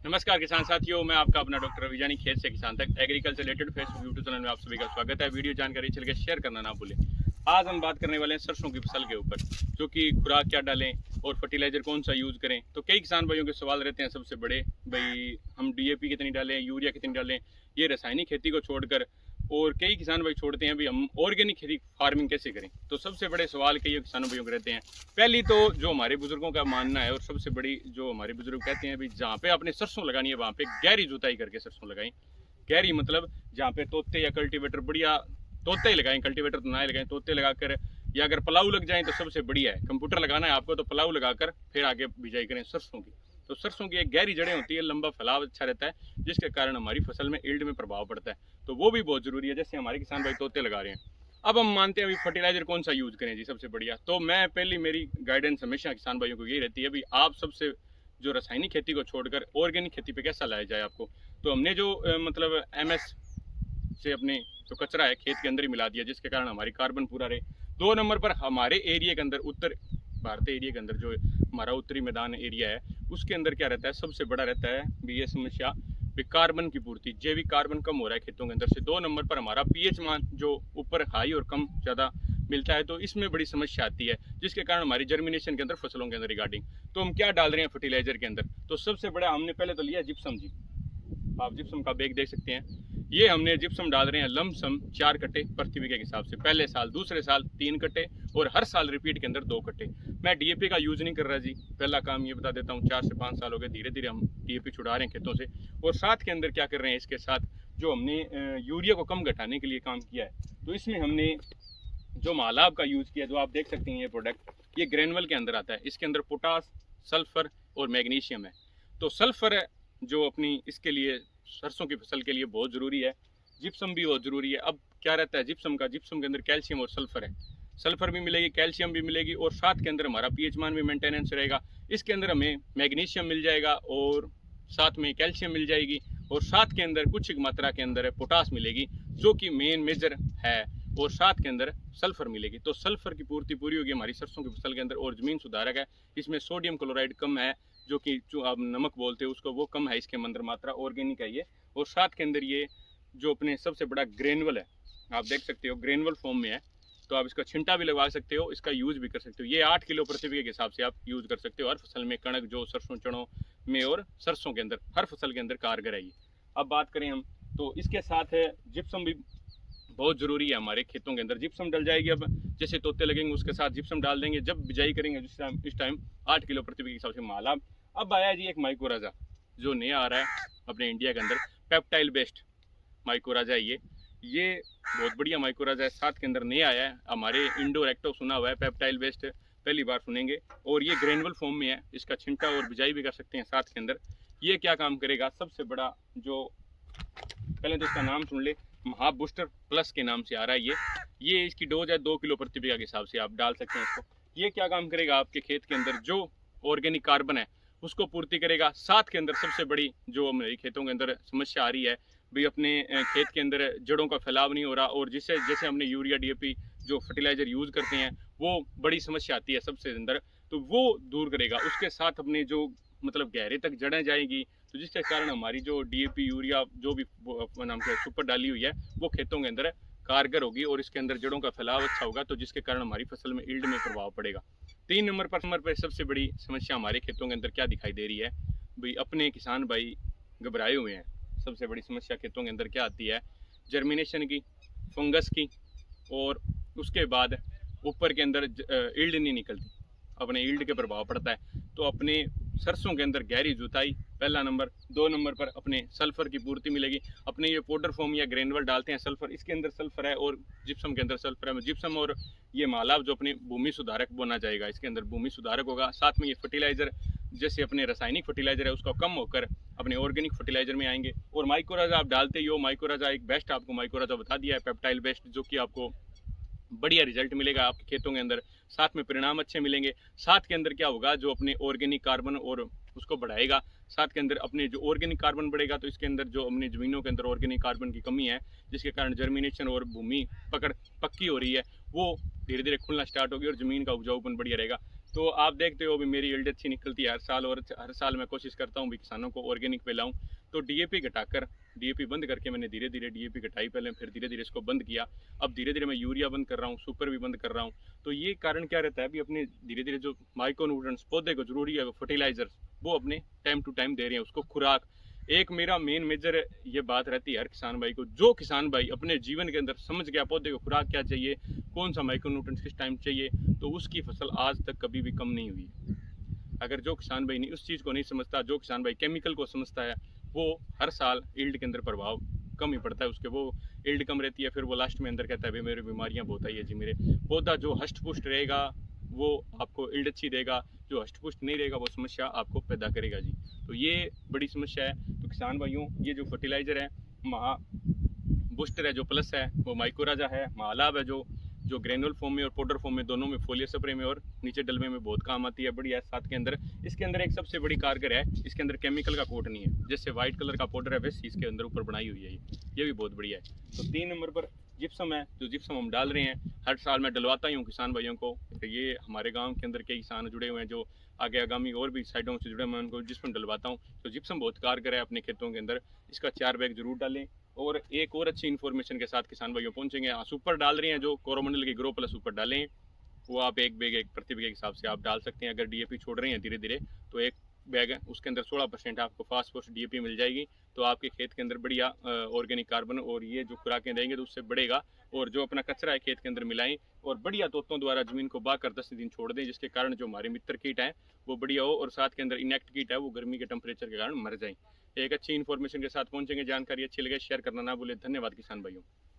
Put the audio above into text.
नमस्कार किसान साथियों, मैं आपका अपना डॉक्टर रविजानी खेत से किसान तक agriculture related Facebook YouTube channel में आप सभी का स्वागत है। वीडियो जानकारी चल के शेयर करना ना भूलें। आज हम बात करने वाले हैं सरसों की फसल के ऊपर, जो कि खुराक क्या डालें और फर्टिलाइजर कौन सा यूज़ करें। तो कई किसान भाइयों के सवाल रहते हैं सबसे बड़े, भाई हम डीएपी कितनी डालें, यूरिया कितनी डालें, ये रासायनिक खेती को छोड़कर। और कई किसान भाई छोड़ते हैं भी हम ऑर्गेनिक खेती फार्मिंग कैसे करें। तो सबसे बड़े सवाल कई किसानों भाइयों के रहते हैं। पहली तो जो हमारे बुजुर्गों का मानना है और सबसे बड़ी जो हमारे बुजुर्ग कहते हैं, भी जहाँ पे आपने सरसों लगानी है वहाँ पे गहरी जुताई करके सरसों लगाएं। गहरी मतलब जहाँ पे तोते या कल्टीवेटर बढ़िया, तोते ही लगाएं, कल्टीवेटर तो ना ही लगाएं, तोते लगाकर, या अगर पलाऊ लग जाए तो सबसे बढ़िया है। कंप्यूटर लगाना है आपको तो पलाऊ लगाकर फिर आगे बिजाई करें सरसों की। तो सरसों की एक गहरी जड़ें होती है, लंबा फैलाव अच्छा रहता है, जिसके कारण हमारी फसल में ईल्ड में प्रभाव पड़ता है। तो वो भी बहुत जरूरी है। जैसे हमारे किसान भाई तोते लगा रहे हैं, अब हम मानते हैं अभी फर्टिलाइजर कौन सा यूज करें जी सबसे बढ़िया। तो मैं पहली मेरी गाइडेंस हमेशा किसान भाइयों को यही रहती है, भी आप सबसे जो रासायनिक खेती को छोड़कर ऑर्गेनिक खेती पे कैसा लाया जाए आपको। तो हमने जो मतलब एमएस से अपने जो कचरा है खेत के अंदर ही मिला दिया, जिसके कारण हमारी कार्बन पूरा रहे। 2 नंबर पर हमारे एरिया के अंदर, उत्तर भारत एरिया के अंदर जो हमारा उत्तरी मैदान एरिया है, उसके अंदर क्या रहता है, सबसे बड़ा रहता है भी ये समस्या, भी कार्बन की पूर्ति, जैविक कार्बन कम हो रहा है खेतों के अंदर से। 2 नंबर पर हमारा पीएच मान जो ऊपर हाई और कम ज़्यादा मिलता है, तो इसमें बड़ी समस्या आती है, जिसके कारण हमारी जर्मिनेशन के अंदर, फसलों के अंदर रिगार्डिंग। तो हम क्या डाल रहे हैं फर्टिलाइजर के अंदर। तो सबसे बड़ा हमने पहले तो लिया जिप्सम जी। आप जिप्सम का बैग देख सकते हैं। ये हमने जिप्सम डाल रहे हैं लमसम 4 कट्टे प्रति बीघे के हिसाब से। पहले साल, दूसरे साल 3 कट्टे और हर साल रिपीट के अंदर 2 कट्टे। मैं डीएपी का यूज नहीं कर रहा जी। पहला काम ये बता देता हूँ, 4 से 5 साल हो गए धीरे धीरे हम डीएपी छुड़ा रहे हैं खेतों से। और साथ के अंदर क्या कर रहे हैं, इसके साथ जो हमने यूरिया को कम घटाने के लिए काम किया है, तो इसमें हमने जो मालाब का यूज किया, जो आप देख सकते हैं ये प्रोडक्ट, ये ग्रेनुअल के अंदर आता है। इसके अंदर पोटास, सल्फर और मैग्नीशियम है। तो सल्फर है जो अपनी इसके लिए, सरसों की फसल के लिए बहुत ज़रूरी है। जिप्सम भी बहुत ज़रूरी है। अब क्या रहता है जिप्सम का, जिप्सम के अंदर कैल्शियम और सल्फर है। सल्फर भी मिलेगी, कैल्शियम भी मिलेगी, और साथ के अंदर हमारा पीएच मान भी मेंटेनेंस रहेगा। इसके अंदर हमें मैग्नीशियम मिल जाएगा और साथ में कैल्शियम मिल जाएगी, और साथ के अंदर कुछ मात्रा के अंदर पोटास मिलेगी, जो कि मेन मेजर है, और साथ के अंदर सल्फर मिलेगी। तो सल्फर की पूर्ति पूरी होगी हमारी सरसों की फसल के अंदर। और जमीन सुधारक है, इसमें सोडियम क्लोराइड कम है, जो कि जो आप नमक बोलते हैं उसको, वो कम है इसके अंदर मात्रा, ऑर्गेनिक है ये। और साथ के अंदर ये जो अपने सबसे बड़ा ग्रेनुअल है, आप देख सकते हो ग्रेनुअल फॉर्म में है। तो आप इसका छिंटा भी लगवा सकते हो, इसका यूज भी कर सकते हो। ये 8 किलो प्रति बीघे के हिसाब से आप यूज कर सकते हो हर फसल में, कणक जो सरसों चणों में और सरसों के अंदर, हर फसल के अंदर कारगर है ये। अब बात करें हम, तो इसके साथ है जिप्सम भी बहुत ज़रूरी है हमारे खेतों के अंदर। जिप्सम डल जाएगी, अब जैसे तोते लगेंगे उसके साथ जिप्सम डाल देंगे। जब बिजाई करेंगे इस टाइम 8 किलो प्रति बीघे के हिसाब से माला। अब आया जी एक माइकोराजा जो नया आ रहा है अपने इंडिया के अंदर, पेप्टाइल बेस्ड माइकोराजा है ये बहुत बढ़िया माइकोराजा है। साथ के अंदर नया आया है, हमारे इंडोर एक्टो सुना हुआ है, पेप्टाइल बेस्ड पहली बार सुनेंगे। और ये ग्रेनुअल फॉर्म में है, इसका छिंटा और बिजाई भी कर सकते हैं साथ के अंदर। ये क्या काम करेगा, सबसे बड़ा जो, पहले तो इसका नाम सुन ले, महाबूस्टर प्लस के नाम से आ रहा है ये इसकी डोज है 2 किलो प्रति बीघा के हिसाब से आप डाल सकते हैं इसको। ये क्या काम करेगा, आपके खेत के अंदर जो ऑर्गेनिक कार्बन है उसको पूर्ति करेगा। साथ के अंदर सबसे बड़ी जो हमारे खेतों के अंदर समस्या आ रही है, भाई अपने खेत के अंदर जड़ों का फैलाव नहीं हो रहा, और जिससे जैसे हमने यूरिया डीएपी जो फर्टिलाइजर यूज करते हैं, वो बड़ी समस्या आती है सबसे अंदर, तो वो दूर करेगा। उसके साथ अपने जो मतलब गहरे तक जड़ें जाएंगी, तो जिसके कारण हमारी जो डीएपी यूरिया जो भी नाम से सुपर डाली हुई है, वो खेतों के अंदर कारगर होगी, और इसके अंदर जड़ों का फैलाव अच्छा होगा, तो जिसके कारण हमारी फसल में ईल्ड में प्रभाव पड़ेगा। 3 नंबर पर सबसे बड़ी समस्या हमारे खेतों के अंदर क्या दिखाई दे रही है, भाई अपने किसान भाई घबराए हुए हैं। सबसे बड़ी समस्या खेतों के अंदर क्या आती है, जर्मिनेशन की, फंगस की, और उसके बाद ऊपर के अंदर ईल्ड नहीं निकलती, अपने ईल्ड के प्रभाव पड़ता है। तो अपने सरसों के अंदर गहरी जुताई पहला नंबर। 2 नंबर पर अपने सल्फर की पूर्ति मिलेगी। अपने ये पाउडर फॉर्म या ग्रेनुअल डालते हैं सल्फर, इसके अंदर सल्फर है, और जिप्सम के अंदर सल्फर है। जिप्सम और ये मालाब जो अपनी भूमि सुधारक बना जाएगा, इसके अंदर भूमि सुधारक होगा। साथ में ये फर्टिलाइजर जैसे अपने रासायनिक फर्टिलाइजर है उसका कम होकर अपने ऑर्गेनिक फर्टिलाइजर में आएंगे। और माइकोराजा आप डालते ही हो, माइकोराजा एक बेस्ट आपको माइकोराजा बता दिया है, पेप्टाइल बेस्ट, जो कि आपको बढ़िया रिजल्ट मिलेगा आपके खेतों के अंदर, साथ में परिणाम अच्छे मिलेंगे। साथ के अंदर क्या होगा, जो अपने ऑर्गेनिक कार्बन और उसको बढ़ाएगा। साथ के अंदर अपने जो ऑर्गेनिक कार्बन बढ़ेगा, तो इसके अंदर जो अपनी ज़मीनों के अंदर ऑर्गेनिक कार्बन की कमी है, जिसके कारण जर्मिनेशन और भूमि पकड़ पक्की हो रही है, वो धीरे धीरे खुलना स्टार्ट होगी और ज़मीन का उपजाऊपन बढ़िया रहेगा। तो आप देखते हो अभी मेरी यील्ड अच्छी निकलती है हर साल, और हर साल मैं कोशिश करता हूँ भी किसानों को ऑर्गेनिक पे लाऊं। तो डीएपी घटाकर, डीएपी बंद करके मैंने धीरे धीरे डीएपी घटाई पहले, फिर धीरे धीरे इसको बंद किया। अब धीरे धीरे मैं यूरिया बंद कर रहा हूँ, सुपर भी बंद कर रहा हूँ। तो ये कारण क्या रहता है, अभी अपने धीरे धीरे जो माइक्रोन्यूट्रिएंट्स पौधे को जरूरी है, फर्टिलाइजर्स, वो अपने टाइम टू टाइम दे रहे हैं उसको खुराक। एक मेरा मेन मेजर ये बात रहती है हर किसान भाई को, जो किसान भाई अपने जीवन के अंदर समझ गया पौधे को खुराक क्या चाहिए, कौन सा माइक्रोन्यूट्रिएंट्स किस टाइम चाहिए, तो उसकी फसल आज तक कभी भी कम नहीं हुई। अगर जो किसान भाई नहीं उस चीज़ को नहीं समझता, जो किसान भाई केमिकल को समझता है, वो हर साल ईल्ड के अंदर प्रभाव कम ही पड़ता है उसके, वो ईल्ड कम रहती है, फिर वो लास्ट में अंदर कहता है भाई मेरी बीमारियां बहुत आई है जी। मेरे पौधा जो हष्ट पुष्ट रहेगा वो आपको ईल्ड अच्छी देगा, जो हष्ट पुष्ट नहीं रहेगा वो समस्या आपको पैदा करेगा जी। तो ये बड़ी समस्या है। तो किसान भाइयों, ये जो फर्टिलाइजर है, महा बूस्टर है जो प्लस है, वो माइक्रो राजा है, महालाभ है जो ग्रेनुअल फॉर्म में और पाउडर फॉर्म में दोनों में, फोलियर स्प्रे में और नीचे डलमे में बहुत काम आती है, बढ़िया है। साथ के अंदर इसके अंदर एक सबसे बड़ी कारगर है, इसके अंदर केमिकल का कोट नहीं है, जैसे व्हाइट कलर का पाउडर है वैसे इसके अंदर ऊपर बनाई हुई है, ये भी बहुत बढ़िया है। तो 3 नंबर पर जिप्सम है, जो जिप्सम हम डाल रहे हैं, हर साल मैं डलवाता ही हूँ किसान भाइयों को। तो ये हमारे गाँव के अंदर कई किसान जुड़े हुए हैं जो आगे आगामी और भी साइडों से जुड़े, मैं उनको जिप्सम डलवाता हूँ। तो जिप्सम बहुत कारगर है अपने खेतों के अंदर, इसका 4 बैग जरूर डालें। और एक और अच्छी इन्फॉर्मेशन के साथ किसान भाइयों पहुंचेंगे, हाँ सुपर डाल रहे हैं जो कोरोमंडल की ग्रो प्लस सुपर डालें, वो आप एक बैग एक प्रति बीघे के हिसाब से आप डाल सकते हैं। अगर डीएपी छोड़ रहे हैं धीरे धीरे, तो एक बैग है उसके अंदर 16% आपको फास्फोरस डीएपी मिल जाएगी। तो आपके खेत के अंदर बढ़िया ऑर्गेनिक कार्बन और ये जो खुराकें देंगे तो उससे बढ़ेगा। और जो अपना कचरा है खेत के अंदर मिलाएं, और बढ़िया तोतों द्वारा जमीन को बाकर 10 दिन छोड़ दें, जिसके कारण जो हमारे मित्र कीट हैं वो बढ़िया हो, और साथ के अंदर इनेक्ट कीट है वो गर्मी के टेम्परेचर के कारण मर जाए। एक अच्छी इन्फॉर्मेशन के साथ पहुंचेंगे, जानकारी अच्छी लगे शेयर करना ना भूलें। धन्यवाद किसान भाइयों।